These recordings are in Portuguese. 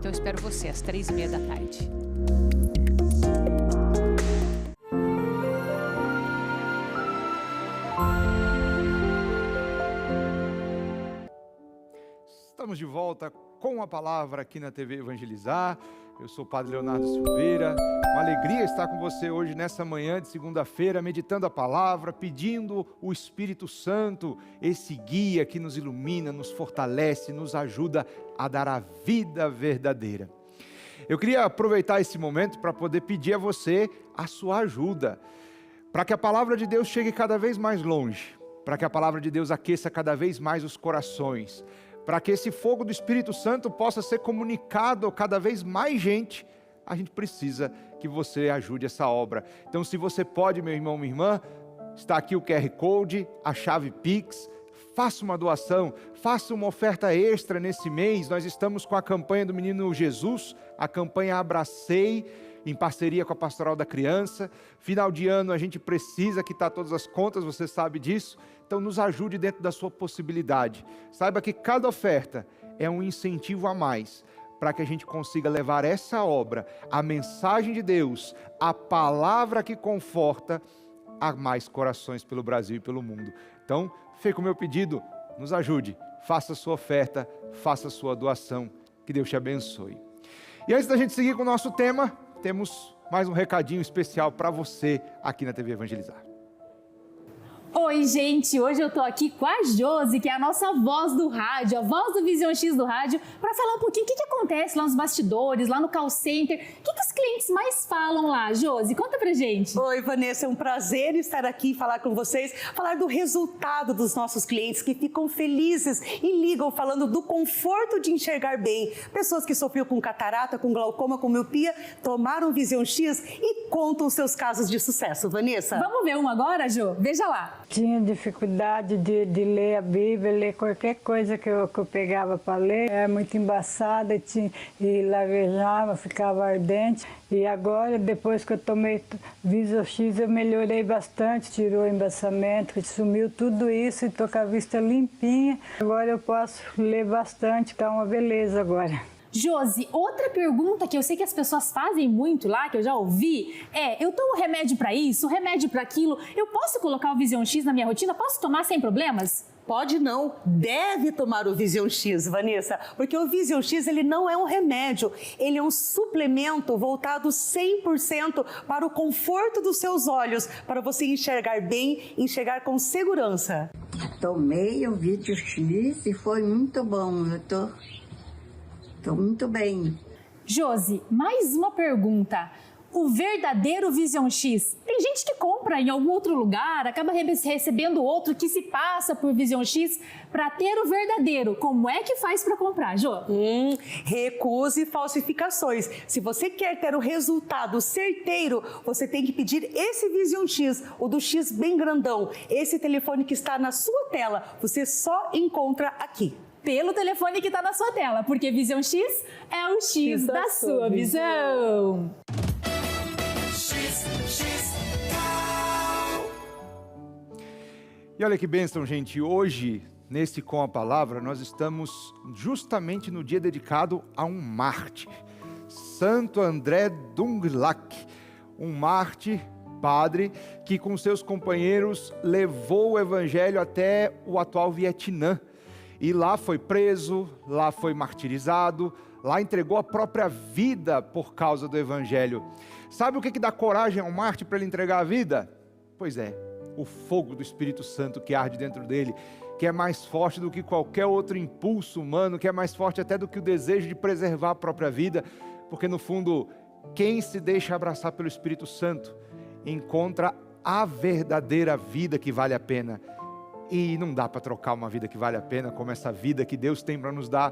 Então eu espero você às 15h30. Estamos de volta com a palavra aqui na TV Evangelizar. Eu sou o Padre Leonardo Silveira. Uma alegria estar com você hoje nessa manhã de segunda-feira, meditando a palavra, pedindo o Espírito Santo, esse guia que nos ilumina, nos fortalece, nos ajuda a dar a vida verdadeira. Eu queria aproveitar esse momento para poder pedir a você a sua ajuda, para que a palavra de Deus chegue cada vez mais longe, para que a palavra de Deus aqueça cada vez mais os corações, para que esse fogo do Espírito Santo possa ser comunicado a cada vez mais gente. A gente precisa que você ajude essa obra. Então, se você pode, meu irmão, minha irmã, está aqui o QR Code, a chave Pix, faça uma doação, faça uma oferta extra nesse mês. Nós estamos com a campanha do Menino Jesus, a campanha Abracei, em parceria com a Pastoral da Criança. Final de ano a gente precisa quitar todas as contas, você sabe disso. Então nos ajude dentro da sua possibilidade. Saiba que cada oferta é um incentivo a mais para que a gente consiga levar essa obra, a mensagem de Deus, a palavra que conforta, a mais corações pelo Brasil e pelo mundo. Então, fica o meu pedido, nos ajude, faça a sua oferta, faça a sua doação, que Deus te abençoe. E antes da gente seguir com o nosso tema, temos mais um recadinho especial para você aqui na TV Evangelizar. Oi, gente! Hoje eu tô aqui com a Josi, que é a nossa voz do rádio, a voz do Vision X do rádio, para falar um pouquinho o que acontece lá nos bastidores, lá no call center. O que os clientes mais falam lá, Josi? Conta pra gente. Oi, Vanessa, é um prazer estar aqui e falar com vocês, falar do resultado dos nossos clientes que ficam felizes e ligam falando do conforto de enxergar bem. Pessoas que sofriam com catarata, com glaucoma, com miopia, tomaram Vision X e contam seus casos de sucesso. Vanessa? Vamos ver um agora, Jo? Veja lá. Tinha dificuldade de ler a Bíblia, ler qualquer coisa que eu pegava para ler. Era muito embaçada e lavejava, ficava ardente. E agora, depois que eu tomei Vision X, eu melhorei bastante, tirou o embaçamento, sumiu tudo isso e estou com a vista limpinha. Agora eu posso ler bastante, está uma beleza agora. Josi, outra pergunta que eu sei que as pessoas fazem muito lá, que eu já ouvi, eu tomo remédio para isso, remédio para aquilo, eu posso colocar o Vision X na minha rotina? Posso tomar sem problemas? Pode não, deve tomar o Vision X, Vanessa, porque o Vision X ele não é um remédio, ele é um suplemento voltado 100% para o conforto dos seus olhos, para você enxergar bem, enxergar com segurança. Tomei o Vision X e foi muito bom, eu Estou muito bem. Josi, mais uma pergunta. O verdadeiro Vision X, tem gente que compra em algum outro lugar, acaba recebendo outro que se passa por Vision X para ter o verdadeiro. Como é que faz para comprar, Jo? Recuse falsificações. Se você quer ter o resultado certeiro, você tem que pedir esse Vision X, o do X bem grandão. Esse telefone que está na sua tela, você só encontra aqui. Pelo telefone que está na sua tela, porque Vision X é o X da sua visão. E olha que bênção, gente. Hoje, nesse Com a Palavra, nós estamos justamente no dia dedicado a um mártir, Santo André Dunglac, um mártir, padre, que com seus companheiros levou o evangelho até o atual Vietnã. E lá foi preso, lá foi martirizado, lá entregou a própria vida por causa do Evangelho. Sabe o que dá coragem a um mártir para ele entregar a vida? Pois é, o fogo do Espírito Santo que arde dentro dele, que é mais forte do que qualquer outro impulso humano, que é mais forte até do que o desejo de preservar a própria vida, porque no fundo, quem se deixa abraçar pelo Espírito Santo encontra a verdadeira vida que vale a pena. E não dá para trocar uma vida que vale a pena como essa vida que Deus tem para nos dar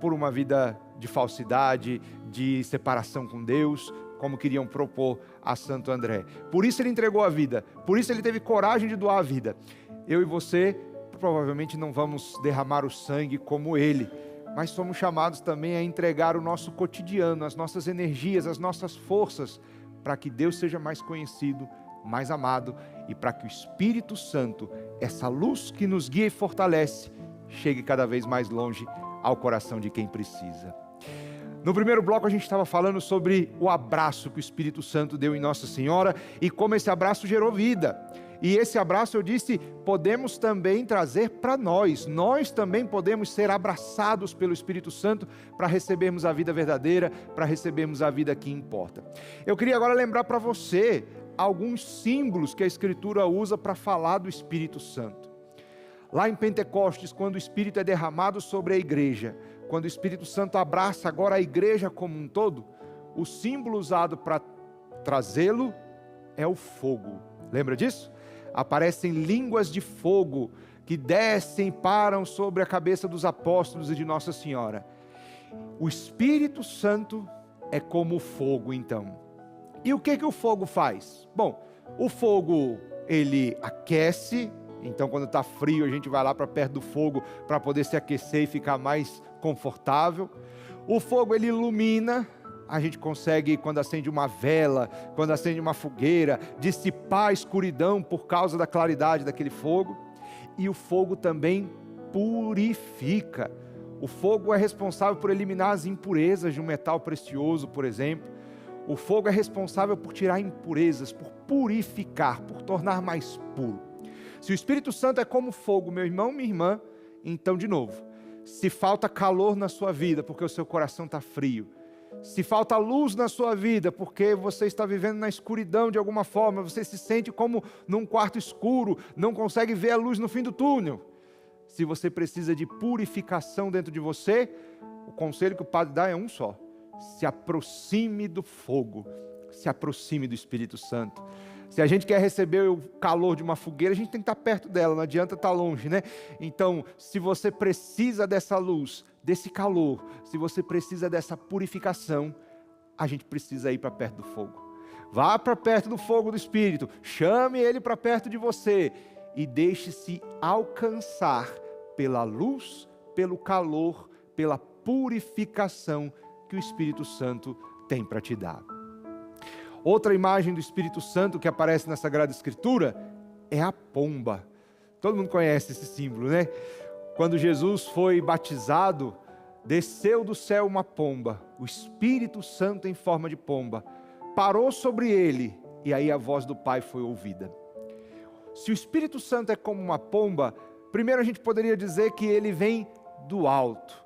por uma vida de falsidade, de separação com Deus, como queriam propor a Santo André. Por isso ele entregou a vida, por isso ele teve coragem de doar a vida. Eu e você provavelmente não vamos derramar o sangue como ele, mas somos chamados também a entregar o nosso cotidiano, as nossas energias, as nossas forças, para que Deus seja mais conhecido, mais amado, e para que o Espírito Santo, essa luz que nos guia e fortalece, chegue cada vez mais longe ao coração de quem precisa. No primeiro bloco a gente estava falando sobre o abraço que o Espírito Santo deu em Nossa Senhora e como esse abraço gerou vida. E esse abraço, eu disse, podemos também trazer para nós. Nós também podemos ser abraçados pelo Espírito Santo para recebermos a vida verdadeira, para recebermos a vida que importa. Eu queria agora lembrar para você alguns símbolos que a Escritura usa para falar do Espírito Santo. Lá em Pentecostes, quando o Espírito é derramado sobre a igreja, quando o Espírito Santo abraça agora a igreja como um todo, o símbolo usado para trazê-lo é o fogo. Lembra disso? Aparecem línguas de fogo que descem e param sobre a cabeça dos apóstolos e de Nossa Senhora. O Espírito Santo é como o fogo, então. E o que o fogo faz? Bom, o fogo, ele aquece. Então, quando está frio, a gente vai lá para perto do fogo para poder se aquecer e ficar mais confortável. O fogo, ele ilumina. A gente consegue, quando acende uma vela, quando acende uma fogueira, dissipar a escuridão por causa da claridade daquele fogo. E o fogo também purifica. O fogo é responsável por eliminar as impurezas de um metal precioso, por exemplo. O fogo é responsável por tirar impurezas, por purificar, por tornar mais puro. Se o Espírito Santo é como fogo, meu irmão, minha irmã, então, de novo, se falta calor na sua vida porque o seu coração está frio, se falta luz na sua vida porque você está vivendo na escuridão de alguma forma, você se sente como num quarto escuro, não consegue ver a luz no fim do túnel, se você precisa de purificação dentro de você, o conselho que o Padre dá é um só: se aproxime do fogo, se aproxime do Espírito Santo. Se a gente quer receber o calor de uma fogueira, a gente tem que estar perto dela, não adianta estar longe, né? Então, se você precisa dessa luz, desse calor, se você precisa dessa purificação, a gente precisa ir para perto do fogo. Vá para perto do fogo do Espírito, chame ele para perto de você e deixe-se alcançar pela luz, pelo calor, pela purificação que o Espírito Santo tem para te dar. Outra imagem do Espírito Santo que aparece na Sagrada Escritura é a pomba. Todo mundo conhece esse símbolo, né? Quando Jesus foi batizado, desceu do céu uma pomba, o Espírito Santo em forma de pomba, parou sobre ele e aí a voz do Pai foi ouvida. Se o Espírito Santo é como uma pomba, primeiro a gente poderia dizer que ele vem do alto.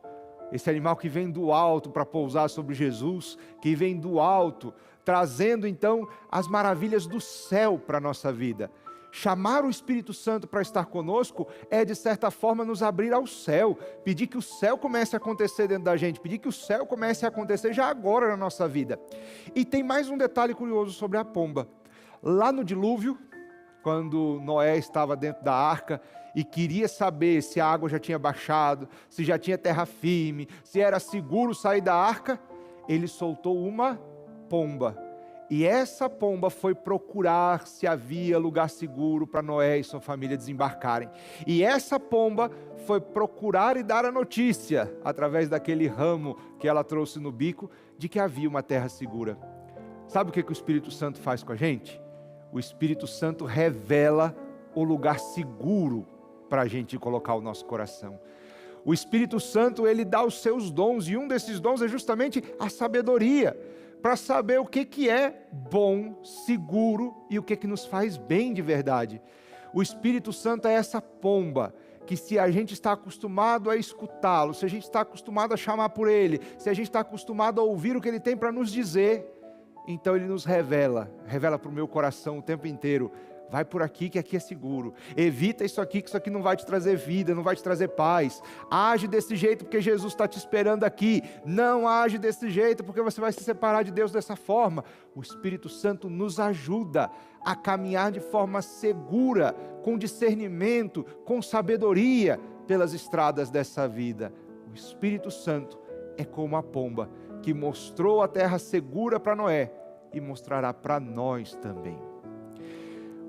Esse animal que vem do alto para pousar sobre Jesus, que vem do alto, trazendo então as maravilhas do céu para a nossa vida. Chamar o Espírito Santo para estar conosco é, de certa forma, nos abrir ao céu, pedir que o céu comece a acontecer dentro da gente, pedir que o céu comece a acontecer já agora na nossa vida. E tem mais um detalhe curioso sobre a pomba. Lá no dilúvio, quando Noé estava dentro da arca e queria saber se a água já tinha baixado, se já tinha terra firme, se era seguro sair da arca, ele soltou uma pomba. E essa pomba foi procurar se havia lugar seguro para Noé e sua família desembarcarem. E essa pomba foi procurar e dar a notícia, através daquele ramo que ela trouxe no bico, de que havia uma terra segura. Sabe o que o Espírito Santo faz com a gente? O Espírito Santo revela o lugar seguro para a gente colocar o nosso coração. O Espírito Santo, ele dá os seus dons, e um desses dons é justamente a sabedoria, para saber o que é bom, seguro e o que nos faz bem de verdade. O Espírito Santo é essa pomba, que se a gente está acostumado a escutá-lo, se a gente está acostumado a chamar por ele, se a gente está acostumado a ouvir o que ele tem para nos dizer, então ele nos revela para o meu coração o tempo inteiro: vai por aqui que aqui é seguro, evita isso aqui que isso aqui não vai te trazer vida, não vai te trazer paz, age desse jeito porque Jesus está te esperando aqui, não age desse jeito porque você vai se separar de Deus dessa forma. O Espírito Santo nos ajuda a caminhar de forma segura, com discernimento, com sabedoria pelas estradas dessa vida. O Espírito Santo é como a pomba que mostrou a terra segura para Noé e mostrará para nós também.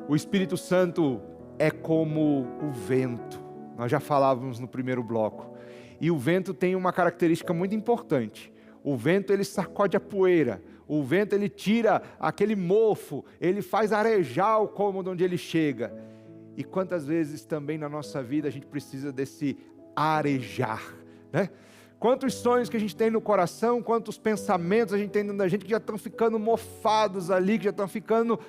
O Espírito Santo é como o vento. Nós já falávamos no primeiro bloco. E o vento tem uma característica muito importante. O vento, ele sacode a poeira. O vento, ele tira aquele mofo. Ele faz arejar o cômodo onde ele chega. E quantas vezes também na nossa vida a gente precisa desse arejar, né? Quantos sonhos que a gente tem no coração, quantos pensamentos a gente tem dentro da gente que já estão ficando mofados ali, que já estão ficando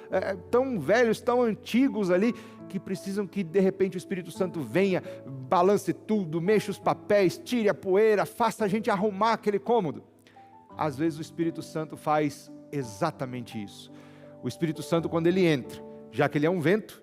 tão velhos, tão antigos ali, que precisam que de repente o Espírito Santo venha, balance tudo, mexa os papéis, tire a poeira, faça a gente arrumar aquele cômodo. Às vezes o Espírito Santo faz exatamente isso. O Espírito Santo, quando ele entra, já que ele é um vento,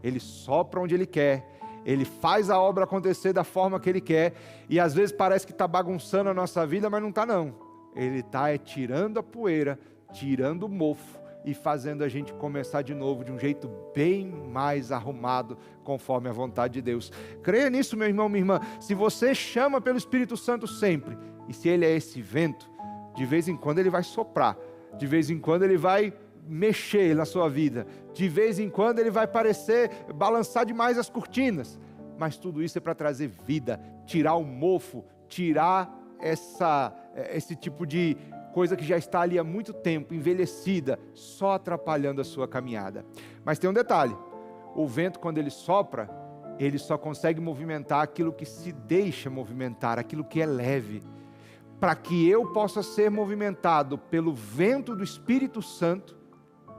ele sopra onde ele quer, ele faz a obra acontecer da forma que ele quer, e às vezes parece que está bagunçando a nossa vida, mas não está não. Ele está tirando a poeira, tirando o mofo, e fazendo a gente começar de novo de um jeito bem mais arrumado, conforme a vontade de Deus. Creia nisso, meu irmão, minha irmã. Se você chama pelo Espírito Santo sempre, e se ele é esse vento, de vez em quando ele vai soprar, de vez em quando ele vai mexer na sua vida, de vez em quando ele vai parecer balançar demais as cortinas, mas tudo isso é para trazer vida, tirar o mofo, tirar esse tipo de coisa que já está ali há muito tempo, envelhecida, só atrapalhando a sua caminhada. Mas tem um detalhe, o vento, quando ele sopra, ele só consegue movimentar aquilo que se deixa movimentar, aquilo que é leve. Para que eu possa ser movimentado pelo vento do Espírito Santo,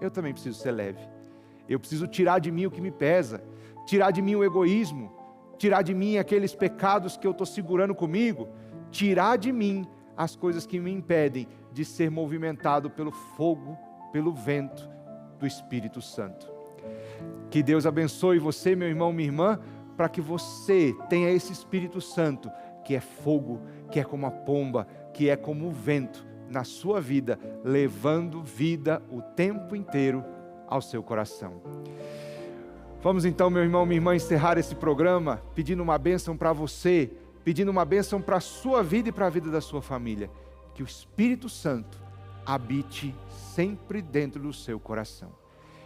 eu também preciso ser leve. Eu preciso tirar de mim o que me pesa, tirar de mim o egoísmo, tirar de mim aqueles pecados que eu estou segurando comigo, tirar de mim as coisas que me impedem de ser movimentado pelo fogo, pelo vento do Espírito Santo. Que Deus abençoe você, meu irmão, minha irmã, para que você tenha esse Espírito Santo, que é fogo, que é como a pomba, que é como o vento na sua vida, levando vida o tempo inteiro ao seu coração. Vamos então, meu irmão, minha irmã, encerrar esse programa pedindo uma bênção para você, pedindo uma bênção para a sua vida e para a vida da sua família. Que o Espírito Santo habite sempre dentro do seu coração.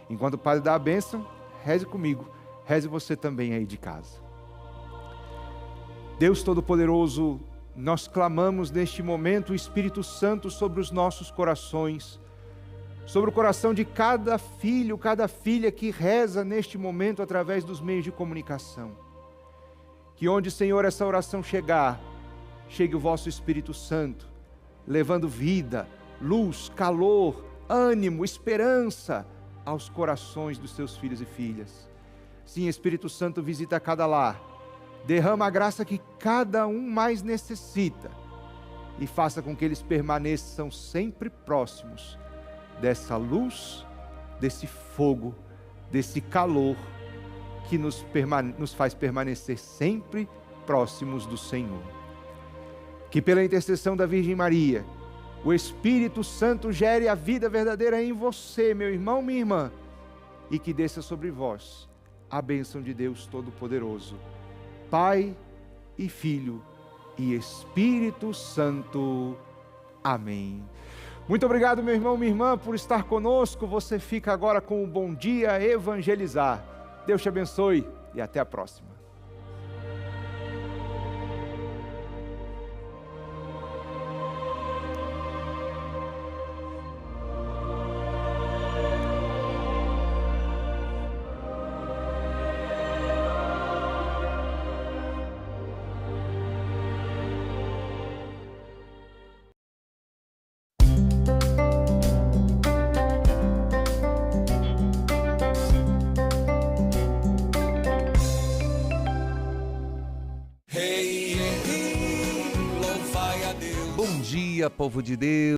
Enquanto o Padre dá a bênção, reze comigo, reze você também aí de casa. Deus Todo-Poderoso, nós clamamos neste momento o Espírito Santo sobre os nossos corações, sobre o coração de cada filho, cada filha que reza neste momento através dos meios de comunicação. Que onde, Senhor, essa oração chegar, chegue o vosso Espírito Santo, levando vida, luz, calor, ânimo, esperança aos corações dos seus filhos e filhas. Sim, Espírito Santo, visita cada lar, derrama a graça que cada um mais necessita e faça com que eles permaneçam sempre próximos dessa luz, desse fogo, desse calor que nos faz permanecer sempre próximos do Senhor. Que pela intercessão da Virgem Maria, o Espírito Santo gere a vida verdadeira em você, meu irmão, minha irmã, e que desça sobre vós a bênção de Deus Todo-Poderoso, Pai e Filho e Espírito Santo. Amém. Muito obrigado, meu irmão, minha irmã, por estar conosco. Você fica agora com o Bom Dia Evangelizar. Deus te abençoe e até a próxima. Povo de Deus.